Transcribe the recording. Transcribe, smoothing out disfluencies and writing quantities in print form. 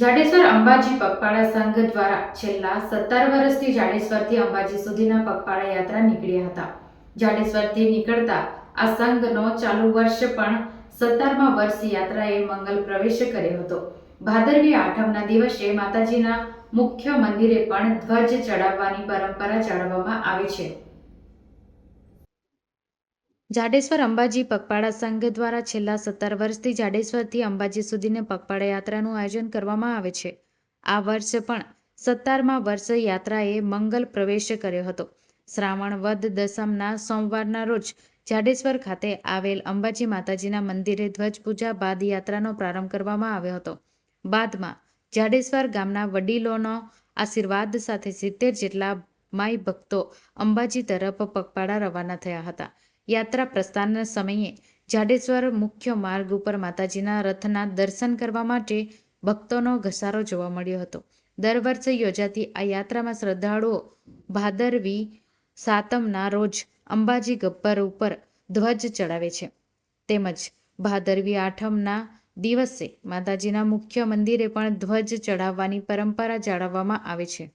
જાડેશ્વર અંબાજી પગપાળા સંઘ દ્વારા છેલ્લા 17 વર્ષથી જાડેશ્વરથી અંબાજી સુધીના પગપાળા યાત્રા નીકળ્યા હતા. જાડેશ્વરથી નીકળતા આ સંઘનો ચાલુ વર્ષ પણ 17મા વર્ષ યાત્રાએ મંગલ પ્રવેશ કર્યો હતો. ભાદરવી આઠમના દિવસે માતાજીના મુખ્ય મંદિરે પણ ધ્વજ ચડાવવાની પરંપરા જાળવવામાં આવે છે. જાડેશ્વર અંબાજી પગપાળા સંઘ દ્વારા છેલ્લા 17 વર્ષથી જાડેશ્વરથી અંબાજી સુધીની પગપાળા યાત્રાનું આયોજન કરવામાં આવે છે. આ વર્ષ પણ 17મા વર્ષ યાત્રાએ મંગલ પ્રવેશ કર્યો હતો. શ્રાવણ વદ દસમના સોમવારના રોજ જાડેશ્વર ખાતે આવેલ અંબાજી માતાજીના મંદિરે ધ્વજપૂજા બાદ યાત્રાનો પ્રારંભ કરવામાં આવ્યો હતો. બાદમાં જાડેશ્વર ગામના વડીલોનો આશીર્વાદ સાથે 70 જેટલા માઈ ભક્તો અંબાજી તરફ પગપાળા રવાના થયા હતા. યાત્રા પ્રસ્થાનના સમયે જાડેશ્વર મુખ્ય માર્ગ ઉપર માતાજીના રથના દર્શન કરવા માટે ભક્તોનો ઘસારો જોવા મળ્યો હતો. દર વર્ષે યોજાતી આ યાત્રામાં શ્રદ્ધાળુઓ ભાદરવી સાતમના રોજ અંબાજી ગબ્બર ઉપર ધ્વજ ચડાવે છે, તેમજ ભાદરવી આઠમના દિવસે માતાજીના મુખ્ય મંદિરે પણ ધ્વજ ચડાવવાની પરંપરા જાળવવામાં આવે છે.